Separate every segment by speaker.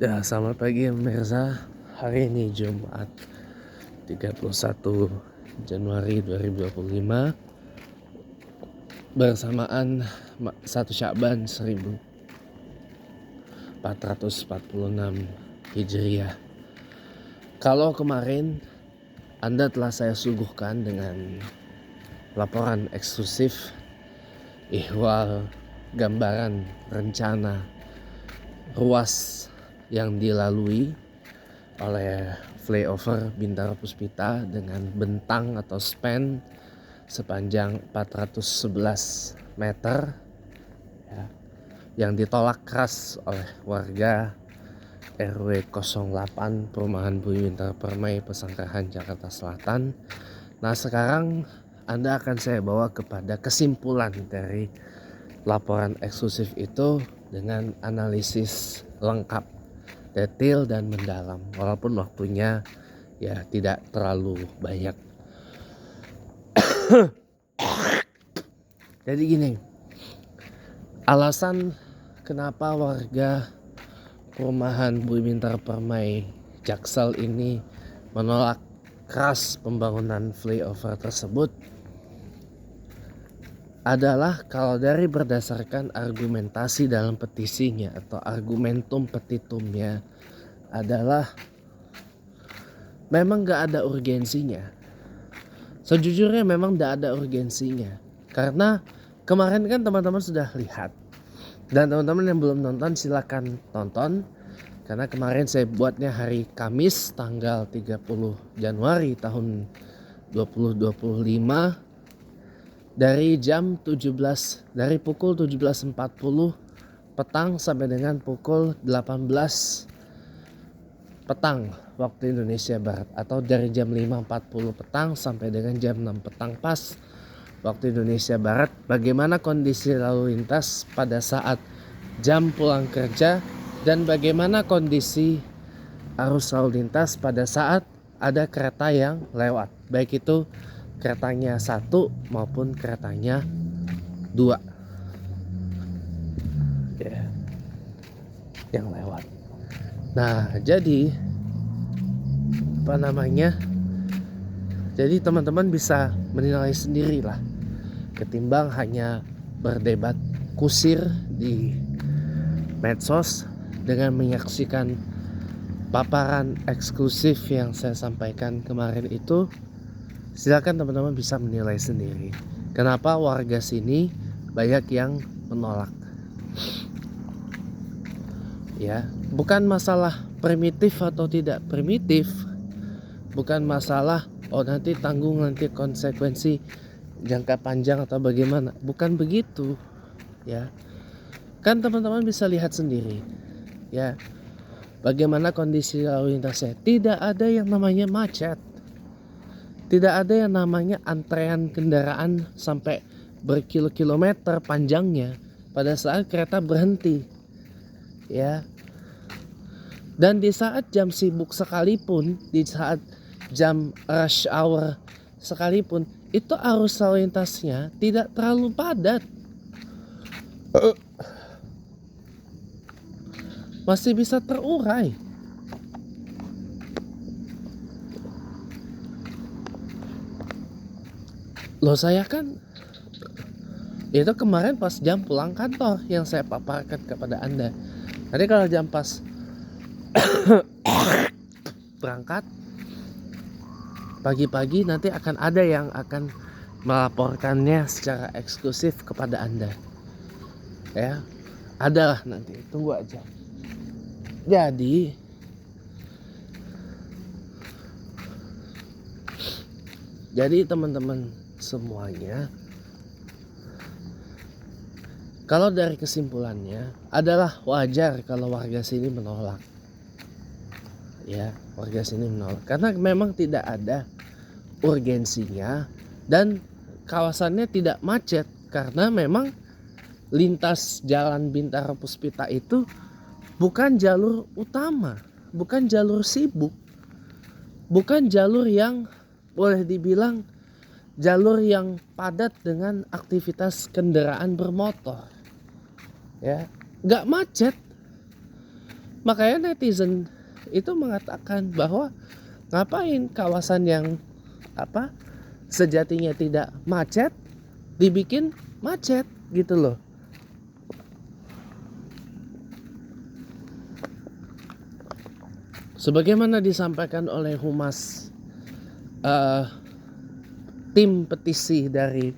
Speaker 1: Ya, selamat pagi pemirsa. Hari ini Jumat 31 Januari 2025 bersamaan 1 Sya'ban 1446 Hijriah. Kalau kemarin Anda telah saya suguhkan dengan laporan eksklusif ihwal gambaran rencana ruas yang dilalui oleh flyover Bintaro Puspita dengan bentang atau span sepanjang 411 meter ya, yang ditolak keras oleh warga RW 08 Perumahan Bumi Bintaro Permai, Pesanggrahan, Jakarta Selatan. Nah, sekarang Anda akan saya bawa kepada kesimpulan dari laporan eksklusif itu dengan analisis lengkap, detail dan mendalam, walaupun waktunya ya tidak terlalu banyak. Jadi gini, alasan kenapa warga Perumahan Bumi Bintaro Permai Jaksel ini menolak keras pembangunan flyover tersebut adalah kalau dari berdasarkan argumentasi dalam petisinya atau argumentum petitumnya adalah memang gak ada urgensinya. Sejujurnya memang gak ada urgensinya, karena kemarin kan teman-teman sudah lihat, dan teman-teman yang belum nonton silakan tonton, karena kemarin saya buatnya hari Kamis tanggal 30 Januari tahun 2025 dari dari pukul 17.40 petang sampai dengan pukul 18 petang waktu Indonesia Barat, atau dari jam 5.40 petang sampai dengan jam 6 petang pas waktu Indonesia Barat. Bagaimana kondisi lalu lintas pada saat jam pulang kerja dan bagaimana kondisi arus lalu lintas pada saat ada kereta yang lewat, baik itu keretanya 1 maupun keretanya 2 ya, yang lewat. Nah, jadi jadi teman-teman bisa menilai sendiri lah, ketimbang hanya berdebat kusir di medsos dengan menyaksikan paparan eksklusif yang saya sampaikan kemarin itu. Silakan teman-teman bisa menilai sendiri kenapa warga sini banyak yang menolak. Ya, bukan masalah primitif atau tidak primitif, bukan masalah nanti tanggung nanti konsekuensi jangka panjang atau bagaimana, bukan begitu ya. Kan teman-teman bisa lihat sendiri ya, bagaimana kondisi lalu lintasnya. Tidak ada yang namanya macet, tidak ada yang namanya antrean kendaraan sampai berkilo-kilometer panjangnya pada saat kereta berhenti ya. Dan di saat jam sibuk sekalipun, di saat jam rush hour sekalipun, itu arus lalu lintasnya tidak terlalu padat, masih bisa terurai. Loh, saya kan itu kemarin pas jam pulang kantor yang saya paparkan kepada Anda. Nanti kalau jam pas berangkat pagi-pagi nanti akan ada yang akan melaporkannya secara eksklusif kepada Anda ya. Adalah nanti, tunggu aja. Jadi teman-teman semuanya, kalau dari kesimpulannya adalah wajar kalau warga sini menolak ya, warga sini menolak karena memang tidak ada urgensinya dan kawasannya tidak macet, karena memang lintas jalan Bintaro Puspita itu bukan jalur utama, bukan jalur sibuk, bukan jalur yang boleh dibilang jalur yang padat dengan aktivitas kendaraan bermotor ya, nggak macet. Makanya netizen itu mengatakan bahwa ngapain kawasan yang sejatinya tidak macet dibikin macet gitu loh. Sebagaimana disampaikan oleh humas tim petisi dari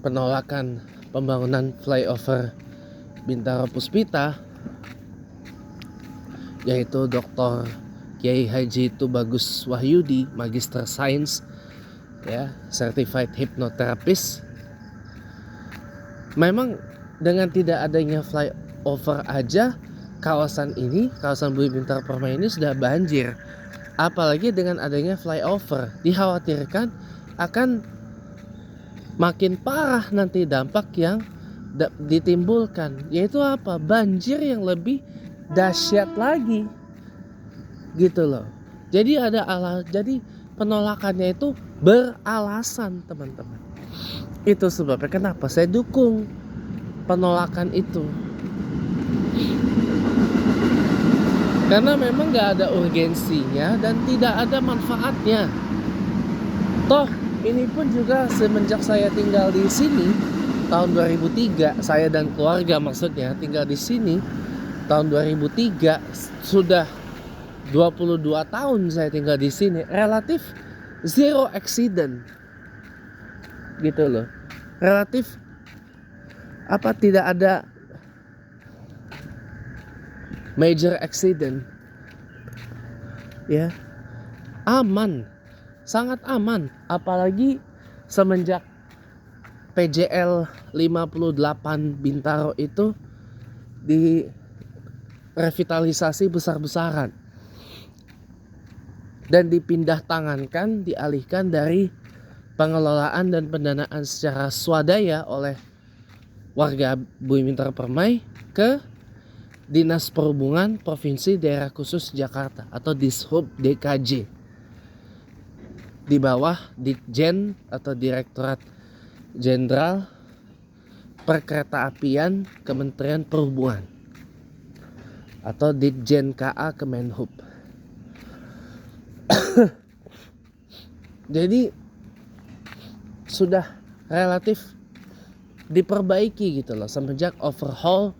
Speaker 1: penolakan pembangunan flyover Bintaro Puspita, yaitu Dr. Kiai Haji Tubagus Wahyudi, Magister Sains, ya, Certified Hypnotherapist. Memang dengan tidak adanya flyover aja kawasan Bumi Bintaro Permai ini sudah banjir. Apalagi dengan adanya flyover, dikhawatirkan akan makin parah nanti dampak yang ditimbulkan, yaitu apa? Banjir yang lebih dahsyat lagi gitu loh. Jadi jadi penolakannya itu beralasan, teman-teman. Itu sebabnya kenapa saya dukung penolakan itu, karena memang gak ada urgensinya dan tidak ada manfaatnya. Toh ini pun juga semenjak saya tinggal di sini tahun 2003, saya dan keluarga maksudnya tinggal di sini tahun 2003, sudah 22 tahun saya tinggal di sini, relatif zero accident gitu loh. Relatif tidak ada major accident, ya, aman, sangat aman. Apalagi semenjak PJL 58 Bintaro itu direvitalisasi besar-besaran dan dipindah tangankan, dialihkan dari pengelolaan dan pendanaan secara swadaya oleh warga Bumi Bintaro Permai ke Dinas Perhubungan Provinsi Daerah Khusus Jakarta atau Dishub DKJ, di bawah Ditjen atau Direktorat Jenderal Perkeretaapian Kementerian Perhubungan atau Ditjen KA Kemenhub. Jadi sudah relatif diperbaiki gitu loh semenjak overhaul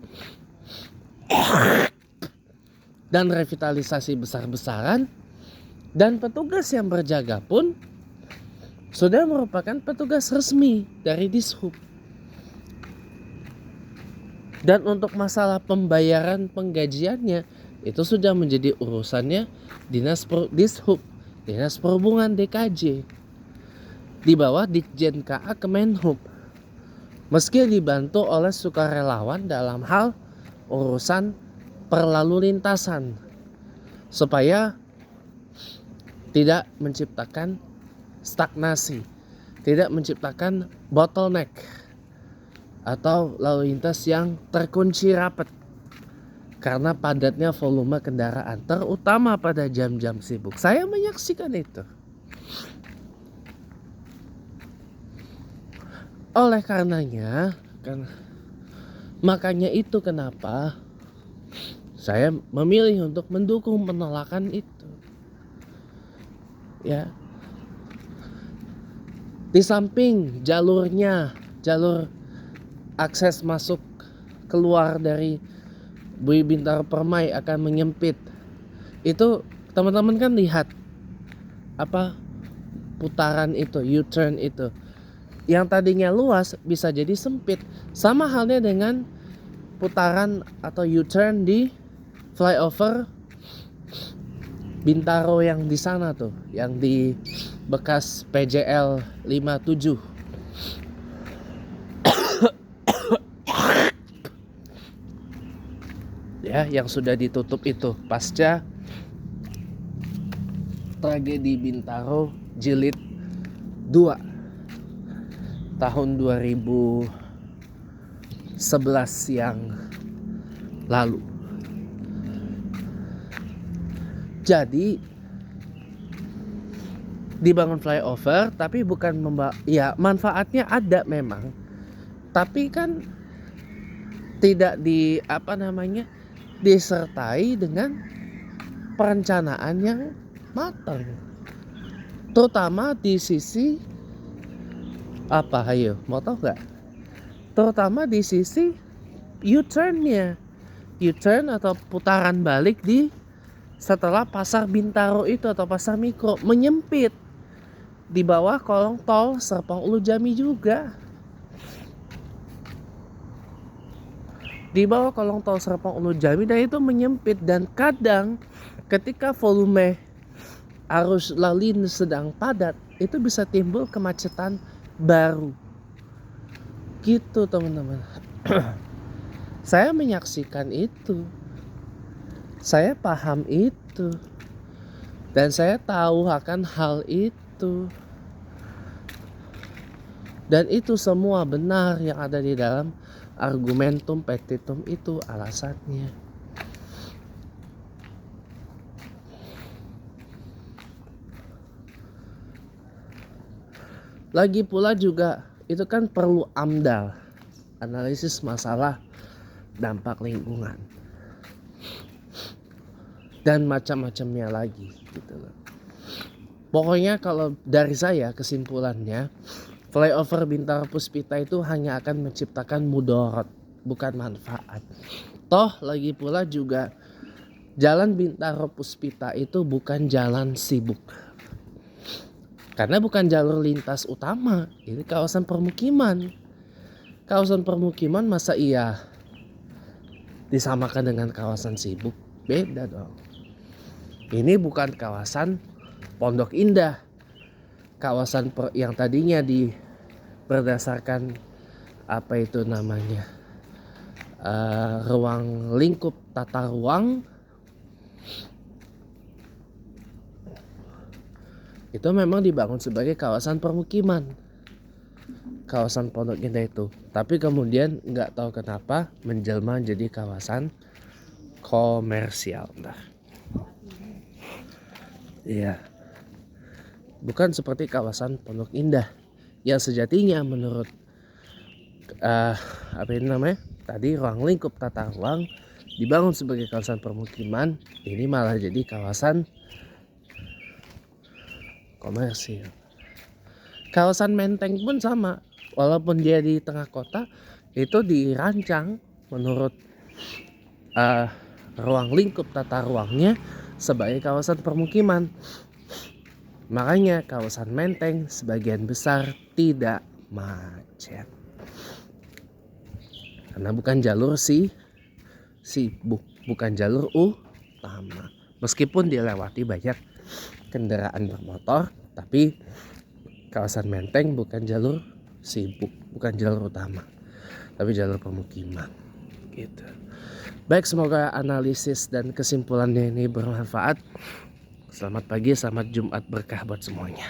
Speaker 1: dan revitalisasi besar-besaran, dan petugas yang berjaga pun sudah merupakan petugas resmi dari Dishub. Dan untuk masalah pembayaran penggajiannya itu sudah menjadi urusannya Dishub, Dinas Perhubungan DKJ, di bawah Ditjen KA Kemenhub, meski dibantu oleh sukarelawan dalam hal urusan perlalu lintasan supaya tidak menciptakan stagnasi, tidak menciptakan bottleneck atau lalu lintas yang terkunci rapat karena padatnya volume kendaraan, terutama pada jam-jam sibuk. Saya menyaksikan itu. Oleh karenanya, makanya itu kenapa saya memilih untuk mendukung penolakan itu. Ya. Di samping jalur akses masuk keluar dari Bumi Bintaro Permai akan menyempit. Itu teman-teman kan lihat putaran itu, U-turn itu. Yang tadinya luas bisa jadi sempit. Sama halnya dengan putaran atau U-turn di flyover Bintaro yang di sana tuh, yang di bekas PJL 57. Ya, yang sudah ditutup itu pasca tragedi Bintaro Jilid 2 tahun 2011 yang lalu. Jadi dibangun flyover tapi bukan ya manfaatnya ada memang, tapi kan tidak disertai dengan perencanaan yang matang, terutama di sisi mau tahu nggak? Terutama di sisi U-turn atau putaran balik setelah pasar Bintaro itu atau pasar Mikro menyempit di bawah kolong tol Serpong Ulu Jami juga. Di bawah kolong tol Serpong Ulu Jami, dan itu menyempit, dan kadang ketika volume arus lalu lintas sedang padat itu bisa timbul kemacetan baru gitu teman-teman. Saya menyaksikan itu, saya paham itu, dan saya tahu akan hal itu, dan itu semua benar yang ada di dalam argumentum petitum itu alasannya. Lagi pula juga itu kan perlu AMDAL, analisis masalah dampak lingkungan, dan macam-macamnya lagi gitu loh. Pokoknya kalau dari saya kesimpulannya, flyover Bintaro Puspita itu hanya akan menciptakan mudarat, bukan manfaat. Toh lagi pula juga jalan Bintaro Puspita itu bukan jalan sibuk, karena bukan jalur lintas utama, ini kawasan permukiman. Kawasan permukiman masa iya disamakan dengan kawasan sibuk? Beda dong. Ini bukan kawasan Pondok Indah, kawasan yang tadinya berdasarkan ruang lingkup tata ruang, itu memang dibangun sebagai kawasan permukiman, kawasan Pondok Indah itu. Tapi kemudian nggak tahu kenapa menjelma jadi kawasan komersial. Iya, bukan seperti kawasan Pondok Indah yang sejatinya menurut tadi ruang lingkup tata ruang dibangun sebagai kawasan permukiman, ini malah jadi kawasan komersil. Kawasan Menteng pun sama, walaupun dia di tengah kota, itu dirancang menurut ruang lingkup tata ruangnya sebagai kawasan permukiman. Makanya kawasan Menteng sebagian besar tidak macet, karena bukan jalur sibuk, bukan jalur utama. Meskipun dilewati banyak kendaraan bermotor, tapi kawasan Menteng bukan jalur sibuk, bukan jalur utama, tapi jalur permukiman gitu. Baik, semoga analisis dan kesimpulannya ini bermanfaat. Selamat pagi, selamat Jumat berkah buat semuanya.